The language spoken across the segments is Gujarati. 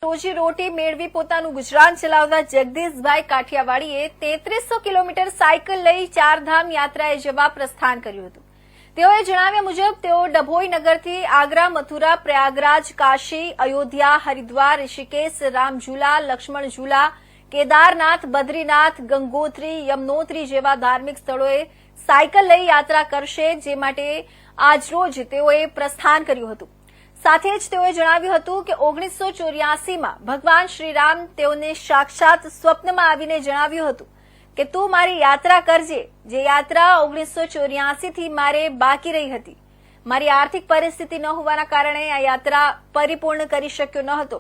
રોજી રોટી મેળવી પોતાનું ગુજરાન ચલાવતા જગદીશભાઈ કાઠિયાવાડીએ 3300 કિલોમીટર સાયકલ લઈ ચારધામ યાત્રાએ જવા પ્રસ્થાન કર્યું હતું। તેઓએ જણાવ્યા મુજબ તેઓ ડભોઈ નગરથી આગ્રા, મથુરા, પ્રયાગરાજ, કાશી, અયોધ્યા, હરિદ્વાર, ઋષિકેશ, રામઝુલા, લક્ષ્મણ ઝુલા, કેદારનાથ, બદ્રીનાથ, ગંગોત્રી, યમનોત્રી જેવા ધાર્મિક સ્થળોએ સાયકલ લઈ યાત્રા કરશે, જે માટે આજરોજ તેઓએ પ્રસ્થાન કર્યું હતું। સાથે જ તેઓએ જણાવ્યું હતું કે 1984માં ભગવાન શ્રીરામ તેઓને સાક્ષાત સ્વપ્નમાં આવીને જણાવ્યું હતું કે તું મારી યાત્રા કરજે, જે યાત્રા 1984થી મારે બાકી રહી હતી। મારી આર્થિક પરિસ્થિતિ ન હોવાના કારણે આ યાત્રા પરિપૂર્ણ કરી શક્યો ન હતો,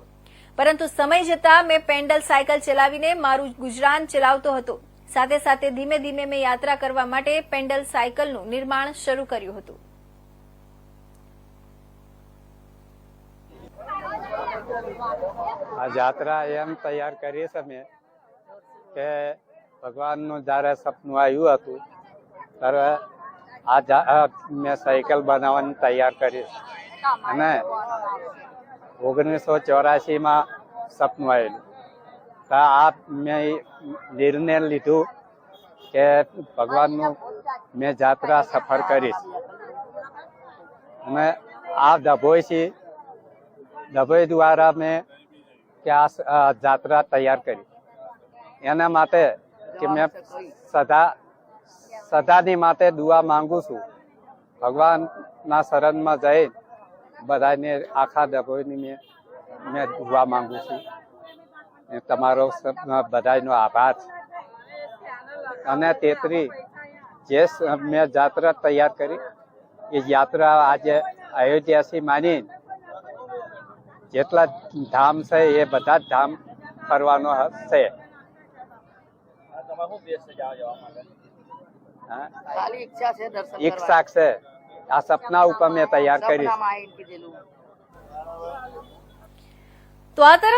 પરંતુ સમય જતાં મેં પેન્ડલ સાયકલ ચલાવીને મારું ગુજરાન ચલાવતો હતો। સાથે સાથે ધીમે ધીમે મેં યાત્રા કરવા માટે પેન્ડલ સાયકલનું નિર્માણ શરૂ કર્યું હતું। આ યાત્રા એમ તૈયાર કરી છે મેં કે ભગવાનનું જ્યારે સપનું આવ્યું હતું ત્યારે મેં સાયકલ બનાવવાની તૈયાર કરી અને 1984માં સપનું આવેલું તો આ મેં નિર્ણય લીધું કે ભગવાનનું મેં યાત્રા સફળ કરીશ અને આ ડભોઈ દ્વારા મેં કે આ યાત્રા તૈયાર કરી એના માટે કે મેં સદાની માટે દુઆ માંગુ છું। ભગવાનના શરણમાં જઈ બધાને આખા ડભોઈની મેં દુઆ માંગુ છું। તમારો બધાનો આભાર છે અને તેતરી જે મેં યાત્રા તૈયાર કરી એ યાત્રા આજે અયોધ્યાથી માની જેટલા ધામ છે એ બધા જ ધામ ફરવાનો છે। ઈચ્છા છે, આ સપના ઉપર મેં તૈયાર કરી। તો આ તરફ